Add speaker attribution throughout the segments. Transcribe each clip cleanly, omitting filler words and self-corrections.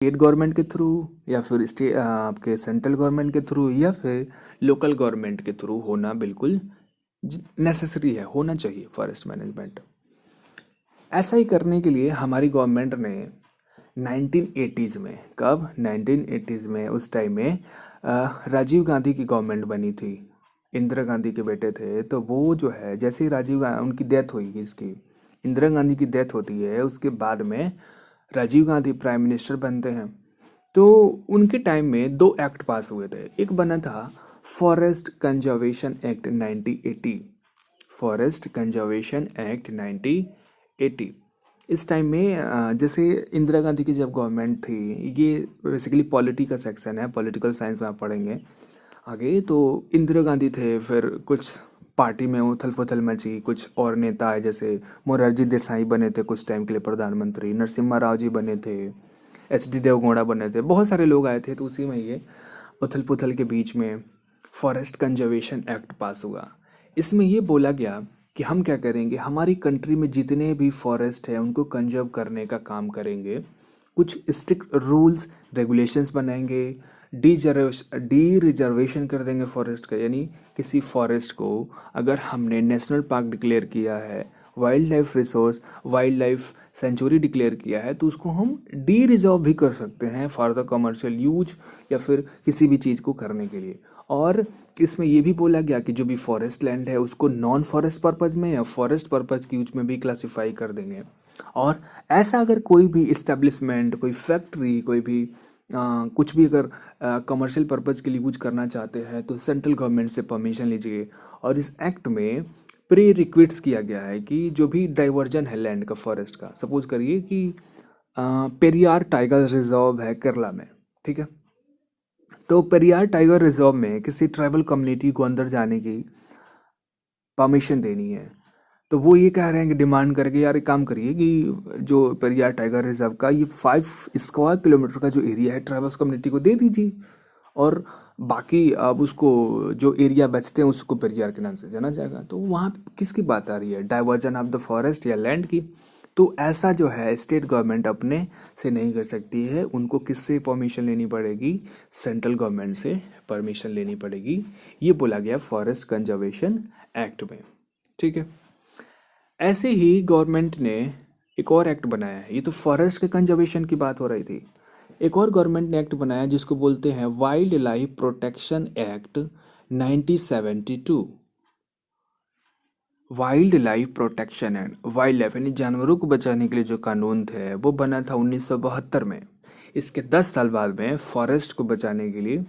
Speaker 1: State government के through या फिर आपके सेंट्रल गवर्नमेंट के थ्रू या फिर लोकल गवर्नमेंट के थ्रू होना बिल्कुल नेसेसरी है, होना चाहिए फॉरेस्ट मैनेजमेंट। ऐसा ही करने के लिए हमारी गवर्नमेंट ने 1980s में, कब 1980s में, उस टाइम में राजीव गांधी की गवर्नमेंट बनी थी। इंदिरा गांधी के बेटे थे, तो वो जो है जैसे ही राजीव गांधी उनकी डेथ हुई, इसकी इंदिरा गांधी की डेथ होती है, उसके बाद में राजीव गांधी प्राइम मिनिस्टर बनते हैं। तो उनके टाइम में दो एक्ट पास हुए थे। एक बना था forest conservation act 1980, forest conservation act 1980। इस टाइम में जैसे इंदिरा गांधी की जब गवर्नमेंट थी, ये बेसिकली पॉलिटी का सेक्शन है, पॉलिटिकल साइंस में आप पढ़ेंगे आगे। तो इंदिरा गांधी थे, फिर कुछ पार्टी में उथल पुथल मची, कुछ और नेता आए, जैसे मोरारजी देसाई बने थे कुछ टाइम के लिए प्रधानमंत्री, नरसिम्हा राव जी बने थे, एच डी देवगौड़ा बने थे, बहुत सारे लोग आए थे। तो उसी में ये उथल पुथल के बीच में फॉरेस्ट कंजर्वेशन एक्ट पास हुआ। इसमें ये बोला गया कि हम क्या करेंगे, हमारी कंट्री में जितने भी फॉरेस्ट है उनको कंजर्व करने का काम करेंगे। कुछ स्ट्रिक्ट रूल्स रेगुलेशंस बनाएंगे, डी रिजर्वेशन कर देंगे फॉरेस्ट का, यानी किसी फॉरेस्ट को अगर हमने नेशनल पार्क डिक्लेयर किया है, wild life resource, wild life sanctuary declare किया है, तो उसको हम डी रिजर्व भी कर सकते हैं फॉर द कमर्शियल यूज या फिर किसी भी चीज़ को करने के लिए। और इसमें ये भी बोला गया कि जो भी फॉरेस्ट लैंड है उसको नॉन फॉरेस्ट पर्पज़ में या फॉरेस्ट पर्पज़ की यूज में भी क्लासिफाई कर देंगे। और ऐसा अगर कोई भी इस्टेब्लिशमेंट, कोई फैक्ट्री, कोई भी कुछ भी अगर कमर्शियल पर्पज़ के लिए यूज करना चाहते हैं तो सेंट्रल गवर्नमेंट से परमिशन लीजिए। और इस एक्ट में प्री रिक्विट्स किया गया है कि जो भी डाइवर्जन है लैंड का, फॉरेस्ट का, सपोज करिए कि पेरियार टाइगर रिजर्व है केरला में, ठीक है, तो पेरियार टाइगर रिजर्व में किसी ट्राइबल कम्युनिटी को अंदर जाने की परमिशन देनी है। तो वो ये कह रहे हैं कि डिमांड करके, यार एक काम करिए कि जो पेरियार टाइगर रिजर्व का ये 5 स्क्वायर किलोमीटर का जो एरिया है ट्राइबल्स कम्युनिटी को दे दीजिए, और बाकी अब उसको जो एरिया बचते हैं उसको पेरियार के नाम से जाना जाएगा। तो वहाँ पे किसकी बात आ रही है, डाइवर्जन ऑफ द फॉरेस्ट या लैंड की? तो ऐसा जो है स्टेट गवर्नमेंट अपने से नहीं कर सकती है, उनको किससे परमिशन लेनी पड़ेगी, सेंट्रल गवर्नमेंट से परमिशन लेनी पड़ेगी। ये बोला गया फॉरेस्ट कंजर्वेशन एक्ट में, ठीक है। ऐसे ही गवर्नमेंट ने एक और एक्ट बनाया है, ये तो फॉरेस्ट के कंजर्वेशन की बात हो रही थी। एक और गवर्नमेंट ने एक्ट बनाया जिसको बोलते हैं wild life protection act 1972। Wild life protection act, wild life यानी जानवरों को बचाने के लिए जो कानून थे वो बना था 1972 में। इसके 10 साल बाद में फॉरेस्ट को बचाने के लिए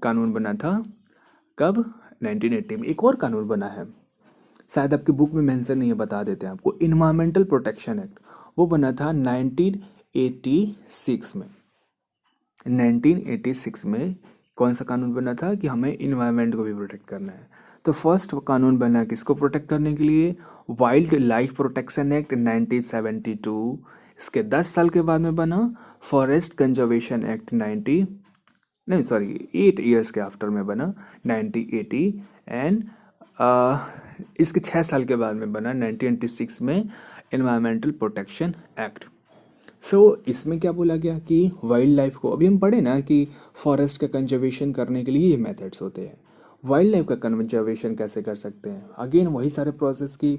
Speaker 1: कानून बना था, कब, 1980 में। एक और कानून बना है, शायद आपकी बुक में मेंशन नहीं है, बता देते हैं आपको, इन्वायरमेंटल प्रोटेक्शन एक्ट, वो बना था 1986 में। 1986 में कौन सा कानून बना था कि हमें इन्वायरमेंट को भी प्रोटेक्ट करना है। तो फर्स्ट कानून बना किसको प्रोटेक्ट करने के लिए, वाइल्ड लाइफ प्रोटेक्शन एक्ट 1972। इसके 10 साल के बाद में बना फॉरेस्ट कंजर्वेशन एक्ट 8 ईयर्स के आफ्टर में बना 1980। एंड इसके 6 साल के बाद में बना 1996 में इन्वायरमेंटल प्रोटेक्शन एक्ट। सो इसमें क्या बोला गया कि वाइल्ड लाइफ को, अभी हम पढ़े ना कि फॉरेस्ट का कंजर्वेशन करने के लिए ये मेथड्स होते हैं, वाइल्ड लाइफ का कंजर्वेशन कैसे कर सकते हैं, अगेन वही सारे प्रोसेस की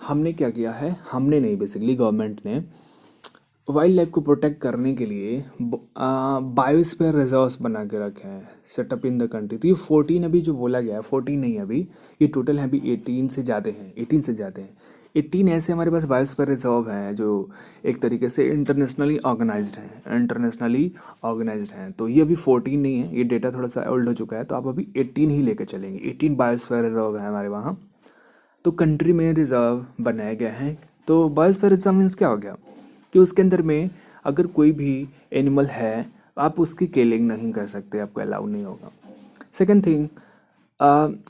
Speaker 1: हमने क्या किया है, हमने नहीं, बेसिकली गवर्नमेंट ने वाइल्ड लाइफ को प्रोटेक्ट करने के लिए बायोस्फीयर रिजर्व्स बना के रखे हैं, सेटअप इन द कंट्री। तो ये 14 अभी जो बोला गया है, 14 नहीं है अभी, ये टोटल है अभी 18 से ज़्यादा हैं, 18 से ज़्यादा हैं। 18 ऐसे हमारे पास बायोस्फीयर रिजर्व हैं जो एक तरीके से इंटरनेशनली ऑर्गेनाइज्ड हैं। तो ये अभी 14 नहीं है, ये डेटा थोड़ा सा ओल्ड हो चुका है, तो आप अभी 18 ही लेके चलेंगे। 18 बायोस्फीयर रिजर्व है हमारे वहाँ, तो कंट्री में रिजर्व बनाए गए हैं। तो बायोस्फीयर रिजर्व मीन्स क्या हो गया कि उसके अंदर में अगर कोई भी एनिमल है आप उसकी किलिंग नहीं कर सकते, आपको अलाउ नहीं होगा। सेकंड थिंग,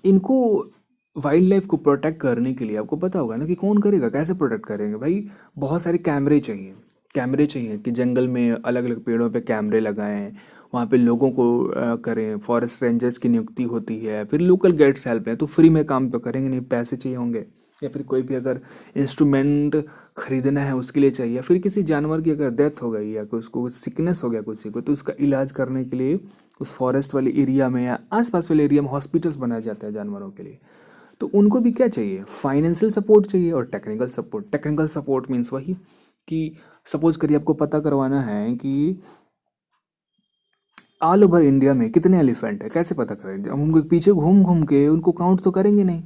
Speaker 1: इनको वाइल्ड लाइफ को प्रोटेक्ट करने के लिए आपको पता होगा ना कि कौन करेगा, कैसे प्रोटेक्ट करेंगे भाई, बहुत सारे कैमरे चाहिए। कैमरे चाहिए कि जंगल में अलग अलग पेड़ों पे कैमरे लगाएं, वहाँ पे लोगों को करें, फॉरेस्ट रेंजर्स की नियुक्ति होती है, फिर लोकल गाइड्स हेल्प है, तो फ्री में काम तो करेंगे नहीं, पैसे चाहिए होंगे। या फिर कोई भी अगर इंस्ट्रूमेंट खरीदना है उसके लिए चाहिए, या फिर किसी जानवर की अगर डेथ हो गई या कोई उसको सिकनेस हो गया किसी को, तो उसका इलाज करने के लिए उस फॉरेस्ट वाले एरिया में या आसपास वाले एरिया में हॉस्पिटल्स बनाए जाते हैं जानवरों के लिए। तो उनको भी क्या चाहिए, फाइनेंशियल सपोर्ट चाहिए और technical support. Technical support means वही कि सपोज करिए आपको पता करवाना है कि ऑल ओवर इंडिया में कितने एलिफेंट है, कैसे पता करेंगे? हम उनके पीछे घूम घूम के उनको काउंट तो करेंगे नहीं,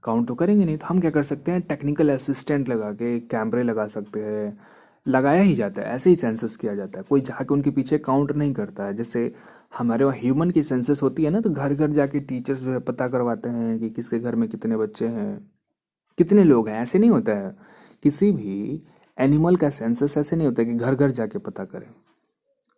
Speaker 1: काउंट तो करेंगे नहीं। तो हम क्या कर सकते हैं, टेक्निकल असिस्टेंट लगा के कैमरे लगा सकते हैं, लगाया ही जाता है, ऐसे ही सेंसस किया जाता है। कोई जाके उनके पीछे काउंट नहीं करता है। जैसे हमारे वहाँ ह्यूमन की सेंसस होती है ना, तो घर घर जाके टीचर्स जो है पता करवाते हैं कि किसके घर में कितने बच्चे हैं, कितने लोग हैं। ऐसे नहीं होता है किसी भी एनिमल का सेंसस, ऐसे नहीं होता है कि घर घर जाके पता करें।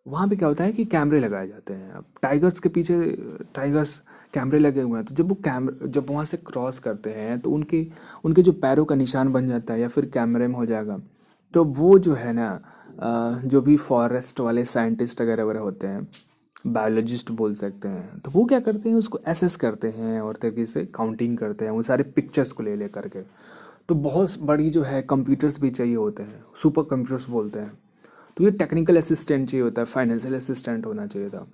Speaker 1: वहाँ पे क्या होता है कि कैमरे लगाए जाते हैं। अब टाइगर्स के पीछे टाइगर्स कैमरे लगे हुए हैं, तो जब वो कैमरे जब वहाँ से क्रॉस करते हैं तो उनके उनके जो पैरों का निशान बन जाता है या फिर कैमरे में हो जाएगा। तो वो जो है ना, जो भी फॉरेस्ट वाले साइंटिस्ट वगैरह वगैरह होते हैं, बायोलॉजिस्ट बोल सकते हैं, तो वो क्या करते हैं, उसको एसेस करते हैं और तरीके से काउंटिंग करते हैं वो सारे पिक्चर्स को ले ले करके। तो बहुत बड़ी जो है कंप्यूटर्स भी चाहिए होते हैं, सुपर कंप्यूटर्स बोलते हैं। तो ये टेक्निकल असिस्टेंट चाहिए होता है, फाइनेंशियल असिस्टेंट होना चाहिए था,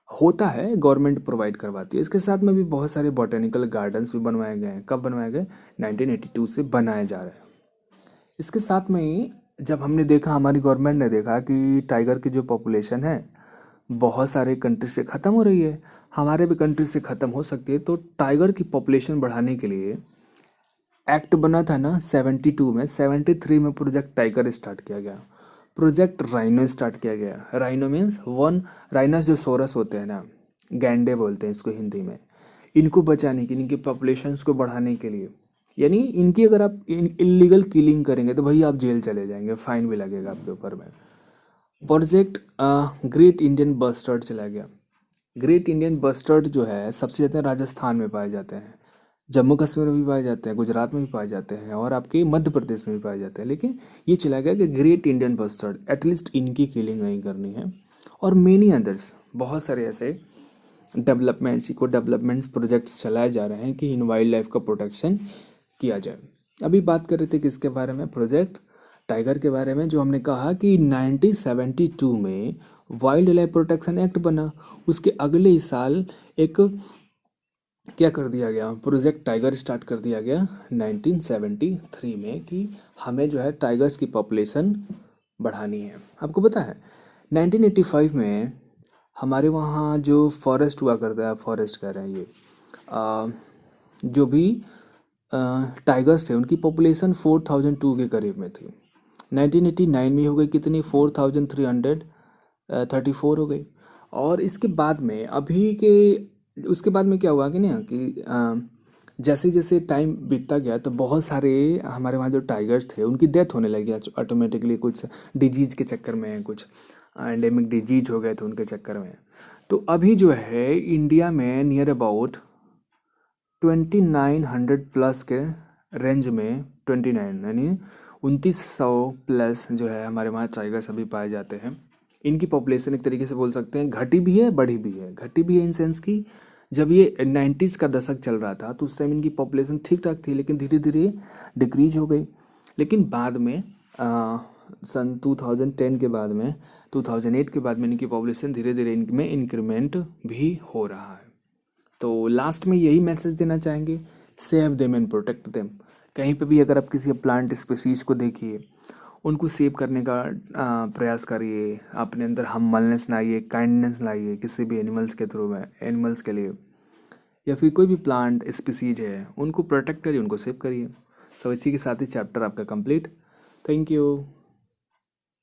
Speaker 1: होता है, गवर्नमेंट प्रोवाइड करवाती है। इसके साथ में भी बहुत सारे बॉटेनिकल गार्डन्स भी बनवाए गए हैं। कब बनवाए गए? 1982 से बनाए जा रहे हैं। इसके साथ में ही जब हमने देखा, हमारी गवर्नमेंट ने देखा कि टाइगर की जो पॉपुलेशन है बहुत सारे कंट्री से ख़त्म हो रही है, हमारे भी कंट्री से ख़त्म हो सकती है, तो टाइगर की पॉपुलेशन बढ़ाने के लिए एक्ट बना था ना 72 में, 73 में प्रोजेक्ट टाइगर स्टार्ट किया गया। प्रोजेक्ट राइनो स्टार्ट किया गया। राइनो मीन्स वन, राइनस जो सोरस होते हैं ना, गैंडे बोलते हैं इसको हिंदी में, इनको बचाने के, इनकी पॉपुलेशंस को बढ़ाने के लिए। यानी इनकी अगर आप इलीगल किलिंग करेंगे तो भाई आप जेल चले जाएंगे, फाइन भी लगेगा आपके ऊपर में। प्रोजेक्ट ग्रेट इंडियन बस्टर्ड चला गया। ग्रेट इंडियन बस्टर्ड जो है सबसे ज़्यादा राजस्थान में पाए जाते हैं, जम्मू कश्मीर में भी पाए जाते हैं, गुजरात में भी पाए जाते हैं और आपके मध्य प्रदेश में भी पाए जाते हैं। लेकिन ये चला गया कि ग्रेट इंडियन बस्टर्ड, एटलीस्ट इनकी किलिंग नहीं करनी है। और मेनी अदर्स, बहुत सारे ऐसे डेवलपमेंट्स, इको डेवलपमेंट्स प्रोजेक्ट्स चलाए जा रहे हैं कि इन वाइल्ड लाइफ का प्रोटेक्शन किया जाए। अभी बात कर रहे थे किसके बारे में, प्रोजेक्ट टाइगर के बारे में, जो हमने कहा कि 1972 में वाइल्ड लाइफ प्रोटेक्शन एक्ट बना। उसके अगले ही साल एक क्या कर दिया गया, प्रोजेक्ट टाइगर स्टार्ट कर दिया गया 1973 में, कि हमें जो है टाइगर्स की पॉपुलेशन बढ़ानी है। आपको पता है 1985 में हमारे वहाँ जो फॉरेस्ट हुआ करता है, फॉरेस्ट कह रहे हैं ये, जो भी टाइगर्स थे उनकी पॉपुलेशन 4002 के करीब में थी। 1989 में हो गई कितनी, 4334 हो गई। और इसके बाद में अभी के उसके बाद में क्या हुआ कि ना कि जैसे जैसे टाइम बीतता गया तो बहुत सारे हमारे वहाँ जो टाइगर्स थे उनकी डेथ होने लगी ऑटोमेटिकली, कुछ डिजीज के चक्कर में, कुछ एंडेमिक डिजीज हो गए थे उनके चक्कर में। तो अभी जो है इंडिया में नियर अबाउट 2900 प्लस के रेंज में, 29 यानी 2900 प्लस जो है हमारे वहाँ टाइगर्स अभी पाए जाते हैं। इनकी पॉपुलेशन एक तरीके से बोल सकते हैं घटी भी है बढ़ी भी है। घटी भी है इन सेंस की जब ये 90s का दशक चल रहा था तो उस टाइम इनकी पॉपुलेशन ठीक ठाक थी, लेकिन धीरे धीरे डिक्रीज हो गई। लेकिन बाद में सन 2010 के बाद में, 2008 के बाद में इनकी पॉपुलेशन धीरे धीरे इनमें इंक्रीमेंट भी हो रहा है। तो लास्ट में यही मैसेज देना चाहेंगे, save them and protect them. कहीं पे भी अगर आप किसी प्लांट स्पीसीज को देखिए, उनको सेव करने का प्रयास करिए, अपने अंदर हम्बलनेस लाइए, काइंडनेस लाइए किसी भी एनिमल्स के थ्रू में, एनिमल्स के लिए, या फिर कोई भी प्लांट स्पीसीज है उनको प्रोटेक्ट करिए, उनको सेव करिए। सो इसी के साथ ही चैप्टर आपका कंप्लीट। Thank you.